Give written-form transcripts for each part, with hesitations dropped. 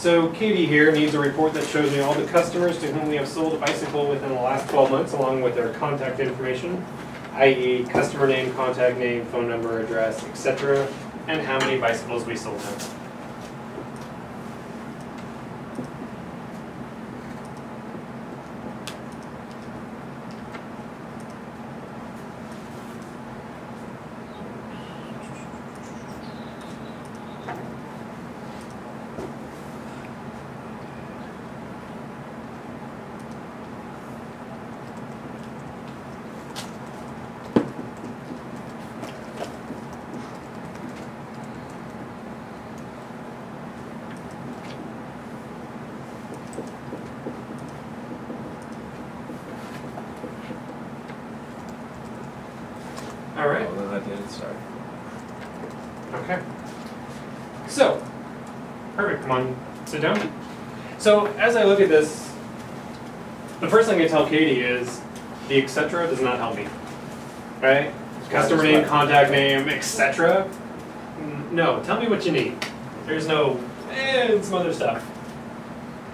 So Katie here needs a report that shows me all the customers to whom we have sold a bicycle within the last 12 months, along with their contact information, i.e. customer name, contact name, phone number, address, etc., and how many bicycles we sold them. All right. Oh, then I did start. Okay. So, perfect. Come on, sit down. So, as I look at this, the first thing I tell Katie is the etc. does not help me. Right? Customer name, contact name, etc. No, tell me what you need. There's no, and some other stuff.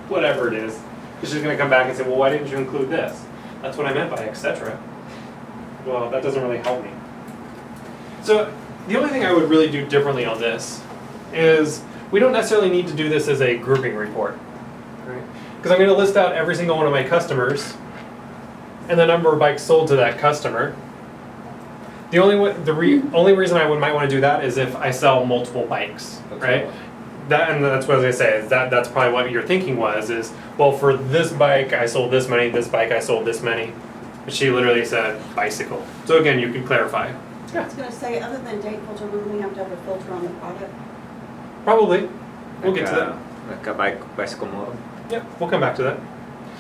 Whatever it is. She's just going to come back and say, well, why didn't you include this? That's what I meant by etc. Well, that doesn't really help me. So the only thing I would really do differently on this is we don't necessarily need to do this as a grouping report, right? Because I'm going to list out every single one of my customers and the number of bikes sold to that customer. The only reason I might want to do that is if I sell multiple bikes, right? And that's what I was going to say, is that's probably what your thinking was, is, well, for this bike I sold this many, this bike I sold this many. But she literally said bicycle. So again, you can clarify. I was going to say, other than date filter, wouldn't we have to have a filter on the product? Probably. We'll get to that. Like a bicycle model? Yep, we'll come back to that.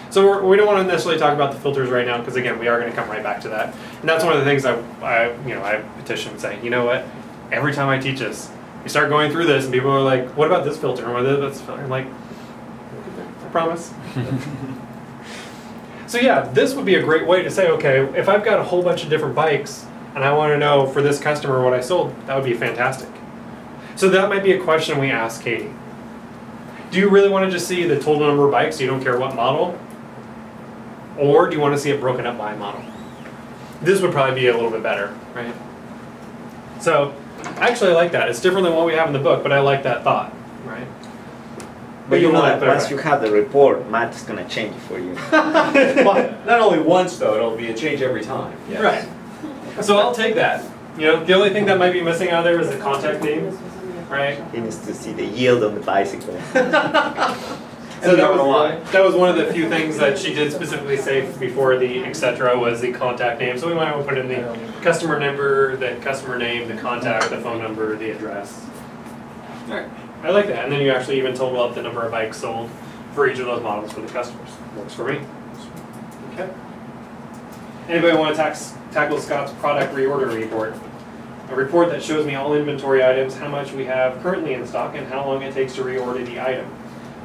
So we don't want to necessarily talk about the filters right now, because again, we are going to come right back to that. And that's one of the things I petition and say, you know what? Every time I teach this, you start going through this, and people are like, what about this filter? And what about this filter? I'm like, I promise. So yeah, this would be a great way to say, okay, if I've got a whole bunch of different bikes and I want to know for this customer what I sold, that would be fantastic. So that might be a question we ask Katie. Do you really want to just see the total number of bikes, so you don't care what model? Or do you want to see it broken up by model? This would probably be a little bit better, right? So actually I like that. It's different than what we have in the book, but I like that thought, right? But you know that once you have the report, Matt is going to change it for you. Well, not only once though, it'll be a change every time. Yes. Right. So I'll take that. You know, the only thing that might be missing out there is the contact name, right? He needs to see the yield on the bicycle. So that was one of the few things that she did specifically say before the etc. was the contact name. So we might want to put in the customer number, the customer name, the contact, the phone number, the address. All right. I like that. And then you actually even total up the number of bikes sold for each of those models for the customers. Works for me. Okay. Anybody want to tackle Scott's product reorder report? A report that shows me all inventory items, how much we have currently in stock, and how long it takes to reorder the item.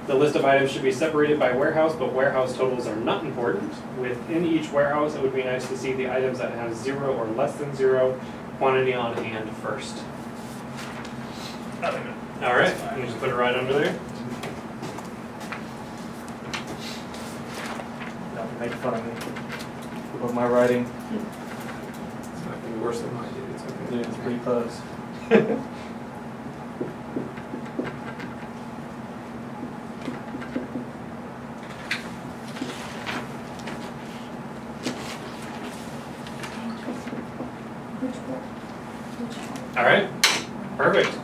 The list of items should be separated by warehouse, but warehouse totals are not important. Within each warehouse, it would be nice to see the items that have 0 or less than 0 quantity on hand first. All right, you just put it right under there. Don't make fun of me with my writing. It's not going to be worse than mine, dude. It's okay. Dude, it's pretty close. All right, perfect.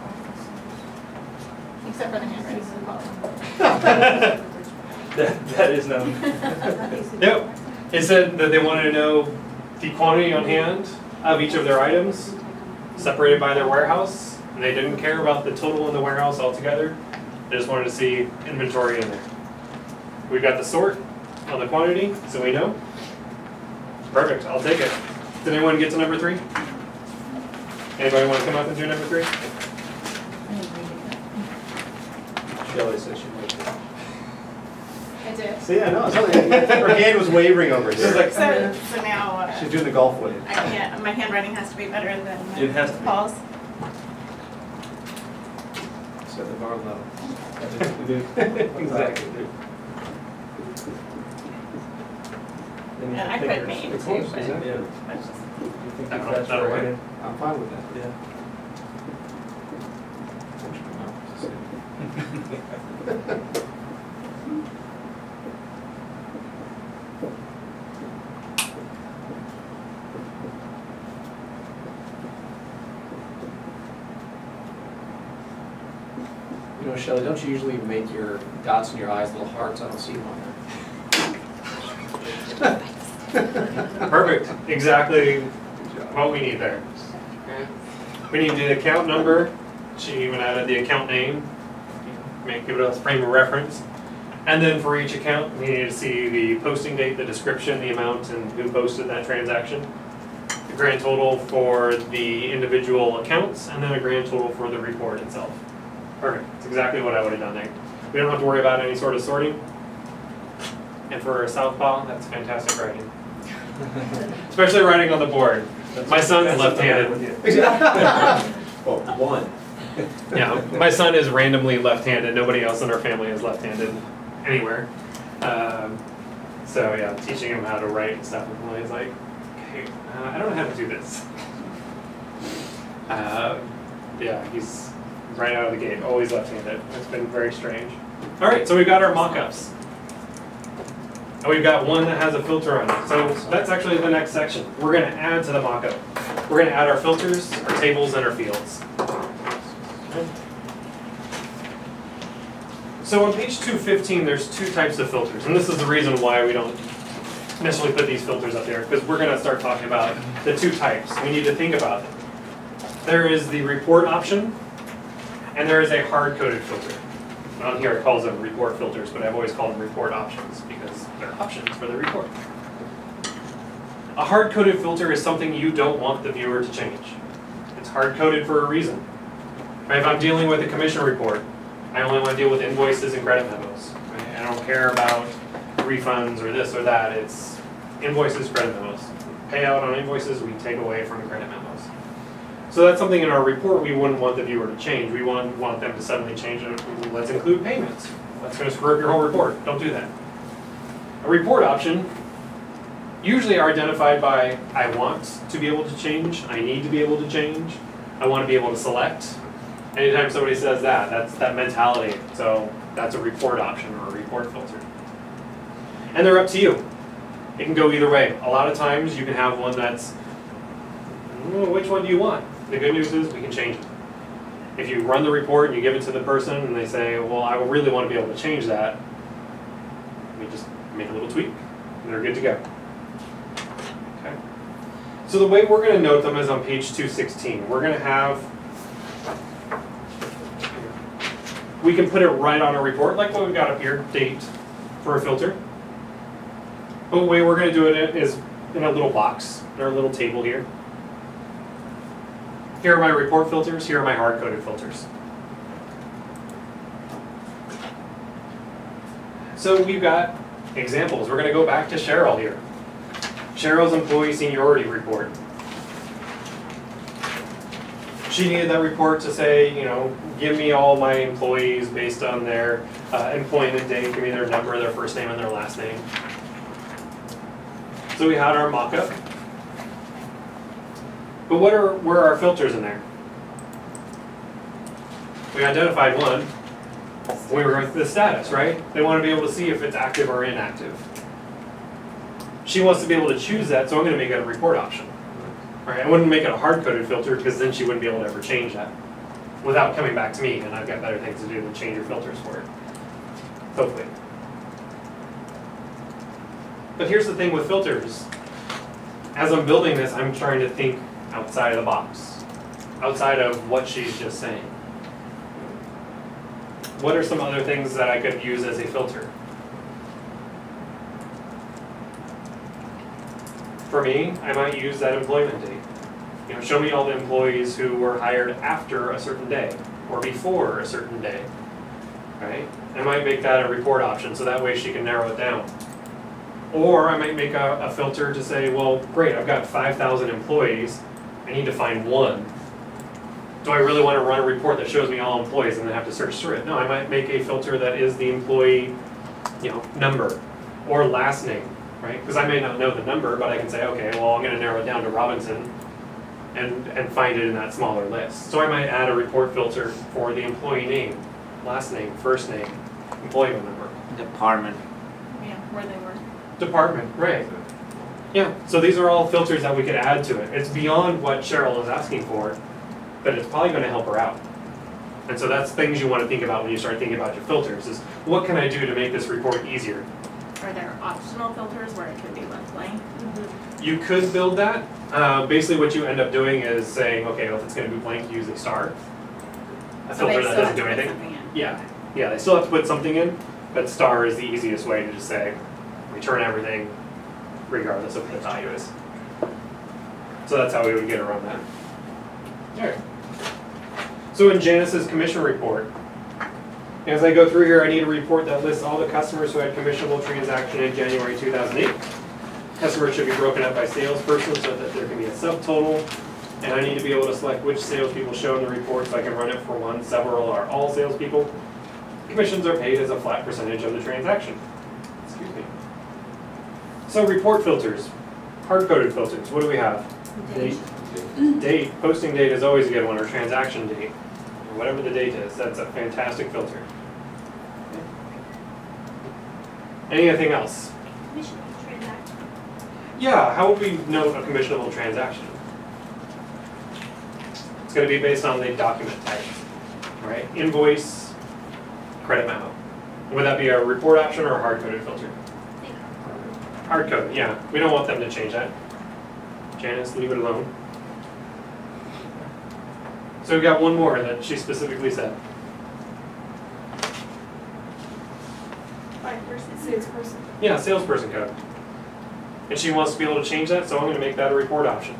Except for the handwriting of the bottom. That is known. Yep. It said that they wanted to know the quantity on hand of each of their items, separated by their warehouse, and they didn't care about the total in the warehouse altogether. They just wanted to see inventory in there. We've got the sort on the quantity, so we know. Perfect, I'll take it. Did anyone get to number 3? Anybody want to come up and do number 3? Shelley said she might do. I did. See, I know. Her hand was wavering over This here. is like, So now She's doing the golf wave. I can't. My handwriting has to be better than It has to be. Paul's. Set the bar low. dude. Exactly, dude. Then you And I pick put yours. name Of too, course, but exactly. Yeah. that's just, You think That'll- that's that'll right? work. I'm fine with that. Yeah. You know, Shelley, don't you usually make your dots in your eyes little hearts? I don't see them on there. Perfect. Exactly what we need there. We need the account number. She even added the account name. Give it a frame of reference. And then for each account, we need to see the posting date, the description, the amount, and who posted that transaction. The grand total for the individual accounts, and then a grand total for the report itself. Perfect. It's exactly what I would have done there. We don't have to worry about any sort of sorting. And for a southpaw, that's fantastic writing. Especially writing on the board. My son's That's left-handed. with you. Well, one. Yeah, my son is randomly left-handed. Nobody else in our family is left-handed anywhere. So yeah, teaching him how to write and stuff. And he's like, okay, I don't know how to do this. Yeah, he's right out of the gate, always left-handed. It's been very strange. All right, so we've got our mock-ups. And we've got one that has a filter on it. So that's actually the next section. We're going to add to the mock-up. We're going to add our filters, our tables, and our fields. So on page 215, there's two types of filters, and this is the reason why we don't necessarily put these filters up there, because we're going to start talking about the two types. We need to think about them. There is the report option, and there is a hard-coded filter. On here it calls them report filters, but I've always called them report options because they're options for the report. A hard-coded filter is something you don't want the viewer to change. It's hard-coded for a reason. Right? If I'm dealing with a commission report, I only want to deal with invoices and credit memos. Right? I don't care about refunds or this or that. It's invoices, credit memos. Payout on invoices, we take away from the credit memos. So that's something in our report we wouldn't want the viewer to change. We want them to suddenly change it. Let's include payments. That's going to screw up your whole report. Don't do that. A report option usually are identified by I want to be able to change, I need to be able to change, I want to be able to select. Anytime somebody says that, that's that mentality. So that's a report option or a report filter. And they're up to you. It can go either way. A lot of times you can have one that's, which one do you want? The good news is we can change it. If you run the report and you give it to the person and they say, well, I really want to be able to change that, we just make a little tweak and they're good to go. Okay. So the way we're going to note them is on page 216. We're going to have, we can put it right on a report, like what we've got up here, date, for a filter. But the way we're going to do it is in a little box, in our little table here. Here are my report filters, here are my hard-coded filters. So we've got examples. We're going to go back to Cheryl here. Cheryl's employee seniority report. She needed that report to say, you know, give me all my employees based on their employment date, give me their number, their first name, and their last name. So we had our mock-up. But where are our filters in there? We identified one. We were with the status, right? They want to be able to see if it's active or inactive. She wants to be able to choose that, so I'm going to make it a report option. Right? I wouldn't make it a hard-coded filter because then she wouldn't be able to ever change that without coming back to me, and I've got better things to do than change your filters for it. Hopefully. But here's the thing with filters. As I'm building this, I'm trying to think outside of the box, outside of what she's just saying. What are some other things that I could use as a filter? For me, I might use that employment date. You know, show me all the employees who were hired after a certain day or before a certain day, right? I might make that a report option so that way she can narrow it down. Or I might make a filter to say, well, great, I've got 5,000 employees. I need to find one. do I really want to run a report that shows me all employees and then have to search through it? No, I might make a filter that is the employee, number or last name, right? Because I may not know the number, but I can say, okay, well, I'm going to narrow it down to Robinson and find it in that smaller list. So I might add a report filter for the employee name, last name, first name, employment number. Department. Yeah, where they were. Department, right. Yeah, so these are all filters that we could add to it. It's beyond what Cheryl is asking for, but it's probably going to help her out. And so that's things you want to think about when you start thinking about your filters is, what can I do to make this report easier? Are there optional filters where it could be left blank? You could build that. Basically what you end up doing is saying, okay, well, if it's going to be blank, use a star. A So they filter that still doesn't have do to put anything. something in. Yeah, yeah, they still have to put something in, but star is the easiest way to just say, return everything regardless of what the value is. So that's how we would get around that. Alright. So in Janice's commission report, as I go through here, I need a report that lists all the customers who had commissionable transaction in January 2008. Customers should be broken up by salesperson so that there can be a subtotal. And I need to be able to select which salespeople show in the report so I can run it for one, several, or all salespeople. Commissions are paid as a flat percentage of the transaction. Excuse me. So report filters, hard-coded filters, what do we have? Date. Date, posting date is always a good one, or transaction date. Or whatever the date is, that's a fantastic filter. Anything else? Commissionable transaction. Yeah, how would we note a commissionable transaction? It's going to be based on the document type, right? Invoice, credit memo. Would that be a report option or a hard-coded filter? Hard-coded, yeah. We don't want them to change that. Janice, leave it alone. So we've got one more that she specifically said. Salesperson. Yeah, salesperson code. And she wants to be able to change that, so I'm going to make that a report option.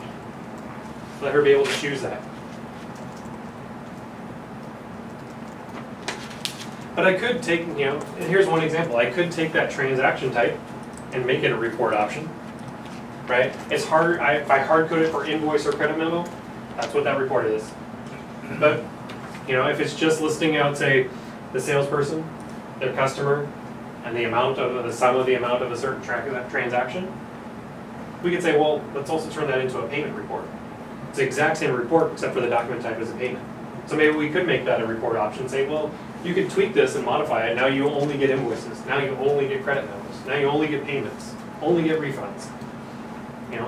Let her be able to choose that. But I could take, and here's one example. I could take that transaction type and make it a report option, right? It's harder, if I hard code it for invoice or credit memo, that's what that report is. But, if it's just listing out, say, the salesperson, their customer, and the sum of the amount of a certain transaction, we could say, well, let's also turn that into a payment report. It's the exact same report except for the document type is a payment. So maybe we could make that a report option, say, well, you can tweak this and modify it. Now you only get invoices. Now you only get credit memos. Now you only get payments. Only get refunds.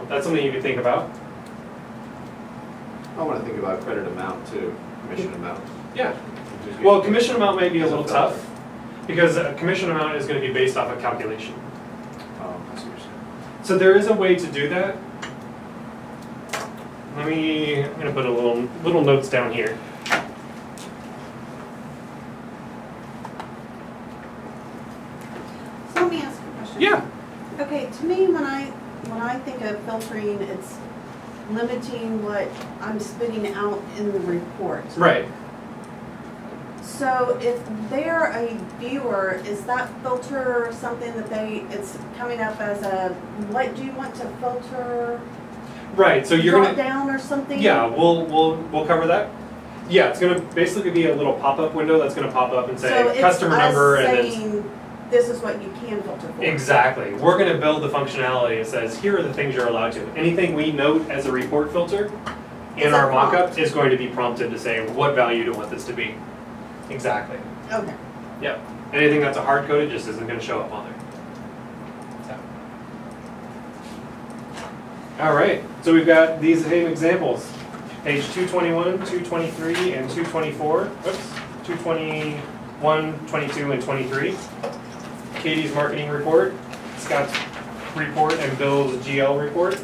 That's something you could think about. I want to think about credit amount too, commission amount. Yeah. Well, commission amount may be a little tough because a commission amount is going to be based off a calculation. Oh, I see what you're saying. So there is a way to do that. I'm going to put a little notes down here. So let me ask a question. Yeah. Okay, to me, when I think of filtering, it's limiting what I'm spitting out in the report. Right. So if they're a viewer, is that filter something that it's coming up as a, what do you want to filter? Right. So you're Drop going to. down or something? Yeah, we'll cover that. Yeah, it's going to basically be a little pop-up window that's going to pop up and say So it's customer us number and saying, this is what you can filter for. exactly. We're going to build the functionality that says here are the things you're allowed to. Anything we note as a report filter in Is our a prompt. mockup is going to be prompted to say what value do you want this to be. Exactly. Okay. Yep. Anything that's a hard coded just isn't going to show up on there. So. All right. So we've got these same examples. Page 221, 223, and 224. Oops. 221, 22, and 23. Katie's marketing report, Scott's report, and Bill's GL report.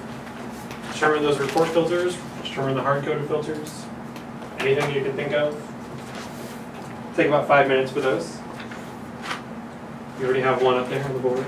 Determine those report filters. Determine the hard-coded filters. Anything you can think of. Take about 5 minutes for those. You already have one up there on the board.